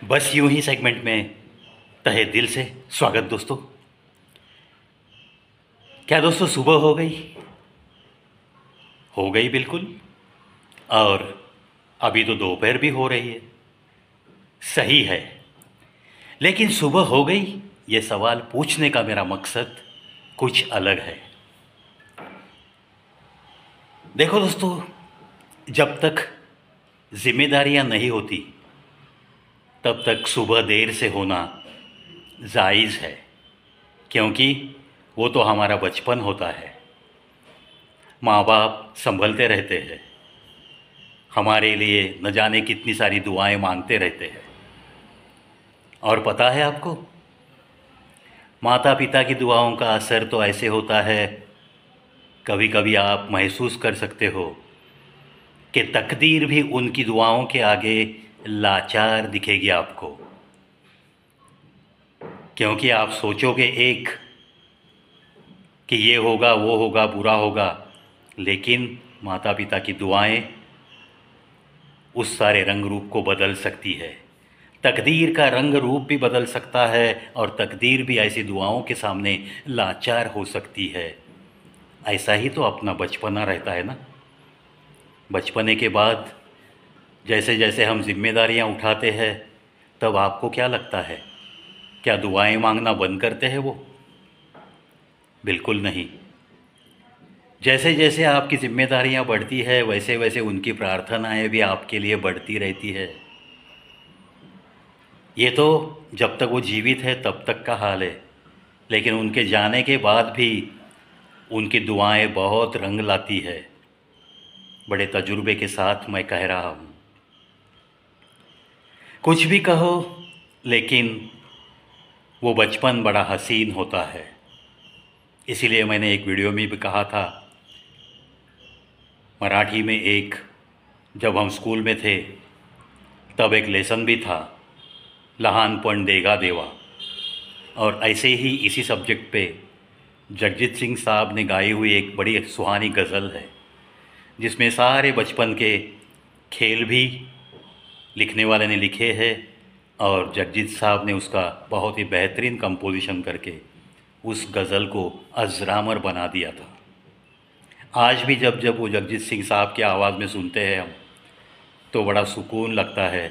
बस यूं ही सेगमेंट में तहे दिल से स्वागत दोस्तों। क्या दोस्तों सुबह हो गई? हो गई बिल्कुल। और अभी तो दोपहर भी हो रही है। सही है। लेकिन सुबह हो गई ये सवाल पूछने का मेरा मकसद कुछ अलग है। देखो दोस्तों, जब तक जिम्मेदारियां नहीं होती तब तक सुबह देर से होना जायज़ है, क्योंकि वो तो हमारा बचपन होता है। माँ बाप संभलते रहते हैं, हमारे लिए न जाने कितनी सारी दुआएं मांगते रहते हैं। और पता है आपको, माता पिता की दुआओं का असर तो ऐसे होता है, कभी कभी आप महसूस कर सकते हो कि तकदीर भी उनकी दुआओं के आगे लाचार दिखेगी आपको। क्योंकि आप सोचोगे एक कि ये होगा वो होगा बुरा होगा, लेकिन माता पिता की दुआएं उस सारे रंग रूप को बदल सकती है। तकदीर का रंग रूप भी बदल सकता है और तकदीर भी ऐसी दुआओं के सामने लाचार हो सकती है। ऐसा ही तो अपना बचपना रहता है ना। बचपने के बाद जैसे जैसे हम जिम्मेदारियां उठाते हैं, तब आपको क्या लगता है, क्या दुआएं मांगना बंद करते हैं वो? बिल्कुल नहीं। जैसे जैसे आपकी जिम्मेदारियां बढ़ती है वैसे वैसे उनकी प्रार्थनाएं भी आपके लिए बढ़ती रहती है। ये तो जब तक वो जीवित है तब तक का हाल है, लेकिन उनके जाने के बाद भी उनकी दुआएं बहुत रंग लाती है। बड़े तजुर्बे के साथ मैं कह रहा हूँ। कुछ भी कहो, लेकिन वो बचपन बड़ा हसीन होता है। इसीलिए मैंने एक वीडियो में भी कहा था, मराठी में एक, जब हम स्कूल में थे तब एक लेसन भी था, लहानपण देगा देवा। और ऐसे ही इसी सब्जेक्ट पे जगजीत सिंह साहब ने गाई हुई एक बड़ी सुहानी गज़ल है, जिसमें सारे बचपन के खेल भी लिखने वाले ने लिखे हैं और जगजीत साहब ने उसका बहुत ही बेहतरीन कंपोजिशन करके उस गज़ल को अजरामर बना दिया था। आज भी जब जब वो जगजीत सिंह साहब की आवाज़ में सुनते हैं हम, तो बड़ा सुकून लगता है।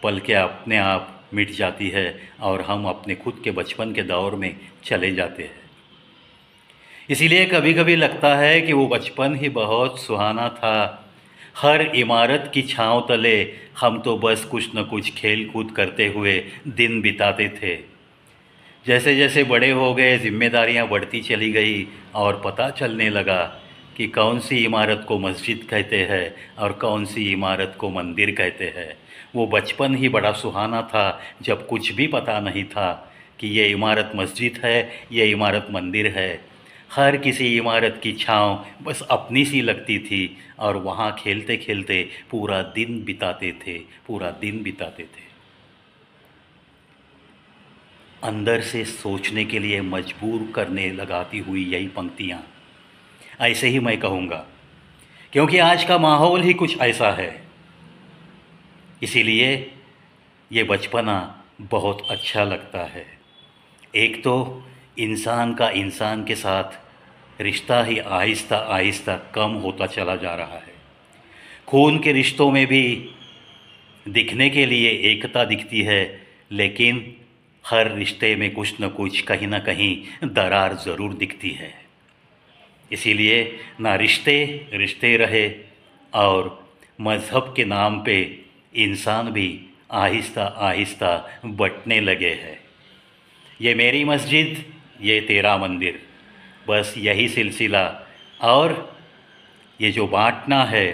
पलकें अपने आप मिट जाती है और हम अपने खुद के बचपन के दौर में चले जाते हैं। इसीलिए कभी कभी लगता है कि वो बचपन ही बहुत सुहाना था। हर इमारत की छांव तले हम तो बस कुछ न कुछ खेल कूद करते हुए दिन बिताते थे। जैसे जैसे बड़े हो गए, जिम्मेदारियां बढ़ती चली गई और पता चलने लगा कि कौन सी इमारत को मस्जिद कहते हैं और कौन सी इमारत को मंदिर कहते हैं। वो बचपन ही बड़ा सुहाना था, जब कुछ भी पता नहीं था कि ये इमारत मस्जिद है, ये इमारत मंदिर है। हर किसी इमारत की छांव बस अपनी सी लगती थी और वहाँ खेलते खेलते पूरा दिन बिताते थे, पूरा दिन बिताते थे। अंदर से सोचने के लिए मजबूर करने लगाती हुई यही पंक्तियाँ, ऐसे ही मैं कहूँगा, क्योंकि आज का माहौल ही कुछ ऐसा है। इसीलिए ये बचपना बहुत अच्छा लगता है। एक तो इंसान का इंसान के साथ रिश्ता ही आहिस्ता आहिस्ता कम होता चला जा रहा है। खून के रिश्तों में भी दिखने के लिए एकता दिखती है, लेकिन हर रिश्ते में कुछ न कुछ कहीं ना कहीं दरार ज़रूर दिखती है। इसीलिए ना रिश्ते रिश्ते रहे और मज़हब के नाम पे इंसान भी आहिस्ता आहिस्ता बंटने लगे हैं। ये मेरी मस्जिद, ये तेरा मंदिर, बस यही सिलसिला। और ये जो बांटना है,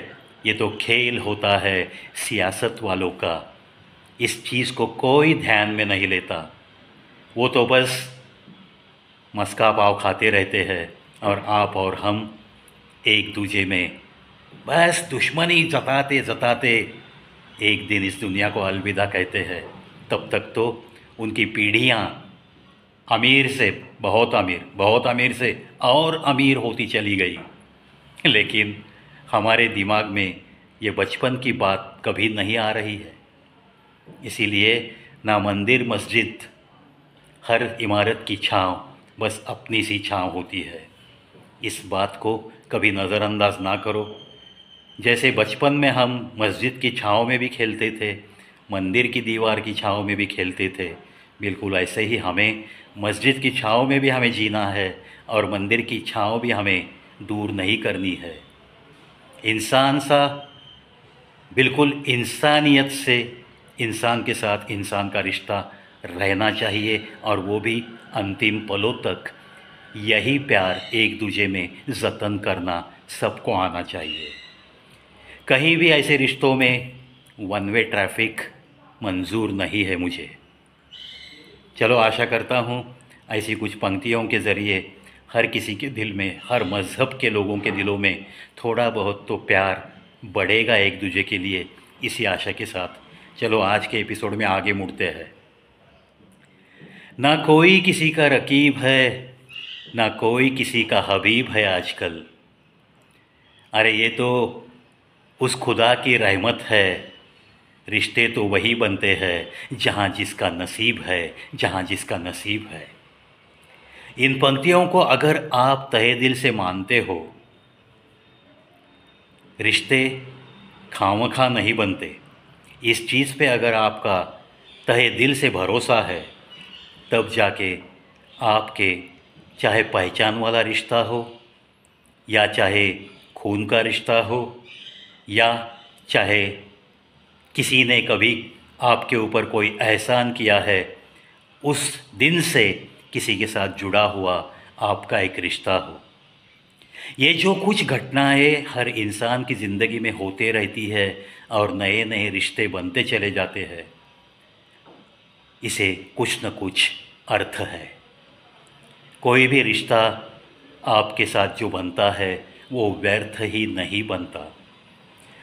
ये तो खेल होता है सियासत वालों का। इस चीज़ को कोई ध्यान में नहीं लेता। वो तो बस मस्का पाव खाते रहते हैं और आप और हम एक दूजे में बस दुश्मनी जताते जताते एक दिन इस दुनिया को अलविदा कहते हैं। तब तक तो उनकी पीढ़ियाँ अमीर से बहुत अमीर, बहुत अमीर से और अमीर होती चली गई, लेकिन हमारे दिमाग में ये बचपन की बात कभी नहीं आ रही है। इसीलिए ना मंदिर मस्जिद, हर इमारत की छाँव बस अपनी सी छाँव होती है। इस बात को कभी नज़रअंदाज ना करो। जैसे बचपन में हम मस्जिद की छाँव में भी खेलते थे, मंदिर की दीवार की छाँव में भी खेलते थे, बिल्कुल ऐसे ही हमें मस्जिद की छाँव में भी हमें जीना है और मंदिर की छाँव भी हमें दूर नहीं करनी है। इंसान सा बिल्कुल इंसानियत से इंसान के साथ इंसान का रिश्ता रहना चाहिए, और वो भी अंतिम पलों तक। यही प्यार एक दूजे में जतन करना सबको आना चाहिए। कहीं भी ऐसे रिश्तों में वन वे ट्रैफिक मंजूर नहीं है मुझे। चलो, आशा करता हूँ ऐसी कुछ पंक्तियों के ज़रिए हर किसी के दिल में, हर मज़हब के लोगों के दिलों में थोड़ा बहुत तो प्यार बढ़ेगा एक दूजे के लिए। इसी आशा के साथ चलो आज के एपिसोड में आगे मुड़ते हैं। ना कोई किसी का रकीब है, ना कोई किसी का हबीब है आजकल। अरे ये तो उस खुदा की रहमत है, रिश्ते तो वही बनते हैं जहाँ जिसका नसीब है, जहाँ जिसका नसीब है। इन पंक्तियों को अगर आप तहे दिल से मानते हो, रिश्ते खामखा नहीं बनते, इस चीज़ पे अगर आपका तहे दिल से भरोसा है, तब जाके आपके चाहे पहचान वाला रिश्ता हो, या चाहे खून का रिश्ता हो, या चाहे किसी ने कभी आपके ऊपर कोई एहसान किया है, उस दिन से किसी के साथ जुड़ा हुआ आपका एक रिश्ता हो। ये जो कुछ घटनाएं हर इंसान की ज़िंदगी में होते रहती है और नए नए रिश्ते बनते चले जाते हैं, इसे कुछ न कुछ अर्थ है। कोई भी रिश्ता आपके साथ जो बनता है वो व्यर्थ ही नहीं बनता,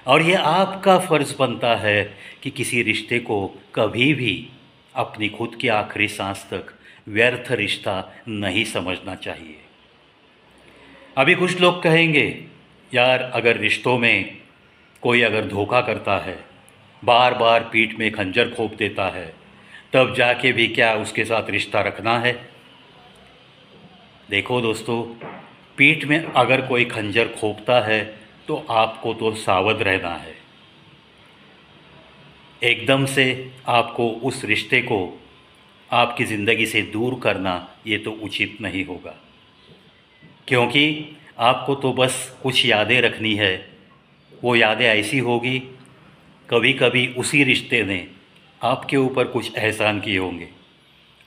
और ये आपका फ़र्ज़ बनता है कि किसी रिश्ते को कभी भी अपनी खुद की आखिरी सांस तक व्यर्थ रिश्ता नहीं समझना चाहिए। अभी कुछ लोग कहेंगे, यार अगर रिश्तों में कोई अगर धोखा करता है, बार बार पीठ में खंजर खोप देता है, तब जाके भी क्या उसके साथ रिश्ता रखना है? देखो दोस्तों, पीठ में अगर कोई खंजर खोपता है तो आपको तो सावध रहना है। एकदम से आपको उस रिश्ते को आपकी ज़िंदगी से दूर करना ये तो उचित नहीं होगा, क्योंकि आपको तो बस कुछ यादें रखनी है। वो यादें ऐसी होगी, कभी कभी उसी रिश्ते ने आपके ऊपर कुछ एहसान किए होंगे,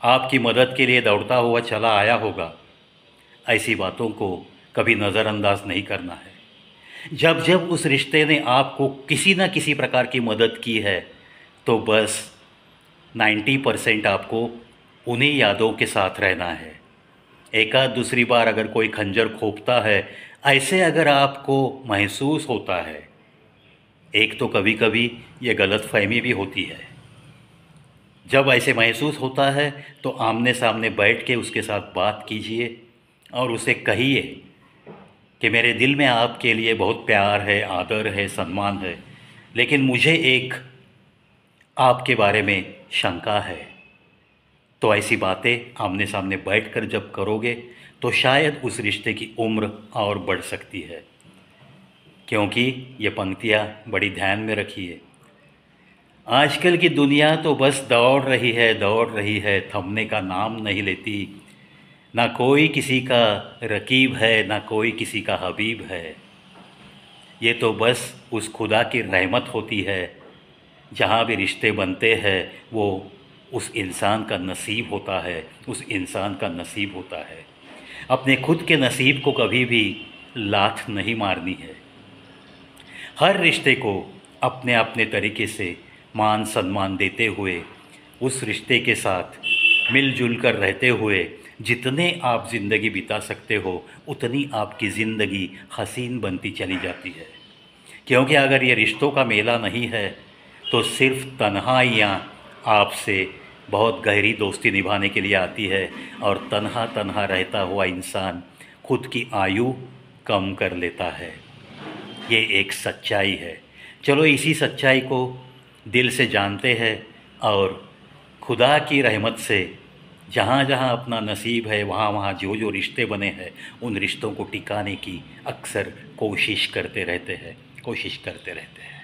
आपकी मदद के लिए दौड़ता हुआ चला आया होगा। ऐसी बातों को कभी नज़रअंदाज नहीं करना है। जब जब उस रिश्ते ने आपको किसी न किसी प्रकार की मदद की है, तो बस 90% आपको उन्हीं यादों के साथ रहना है। एकाध दूसरी बार अगर कोई खंजर खोपता है, ऐसे अगर आपको महसूस होता है, एक तो कभी कभी ये गलतफहमी भी होती है। जब ऐसे महसूस होता है तो आमने सामने बैठ के उसके साथ बात कीजिए और उसे कहिए कि मेरे दिल में आपके लिए बहुत प्यार है, आदर है, सम्मान है, लेकिन मुझे एक आपके बारे में शंका है। तो ऐसी बातें आमने सामने बैठकर जब करोगे तो शायद उस रिश्ते की उम्र और बढ़ सकती है। क्योंकि ये पंक्तियाँ बड़ी ध्यान में रखिए। आजकल की दुनिया तो बस दौड़ रही है, थमने का नाम नहीं लेती। ना कोई किसी का रकीब है, ना कोई किसी का हबीब है। ये तो बस उस खुदा की रहमत होती है। जहाँ भी रिश्ते बनते हैं वो उस इंसान का नसीब होता है, उस इंसान का नसीब होता है। अपने खुद के नसीब को कभी भी लात नहीं मारनी है। हर रिश्ते को अपने अपने तरीके से मान सम्मान देते हुए, उस रिश्ते के साथ मिलजुल कर रहते हुए जितने आप ज़िंदगी बिता सकते हो, उतनी आपकी ज़िंदगी हसीन बनती चली जाती है। क्योंकि अगर ये रिश्तों का मेला नहीं है तो सिर्फ तन्हाइयाँ आपसे बहुत गहरी दोस्ती निभाने के लिए आती है, और तन्हा तन्हा रहता हुआ इंसान खुद की आयु कम कर लेता है। ये एक सच्चाई है। चलो इसी सच्चाई को दिल से जानते हैं और खुदा की रहमत से जहाँ जहाँ अपना नसीब है वहाँ वहाँ जो जो रिश्ते बने हैं उन रिश्तों को टिकाने की अक्सर कोशिश करते रहते हैं।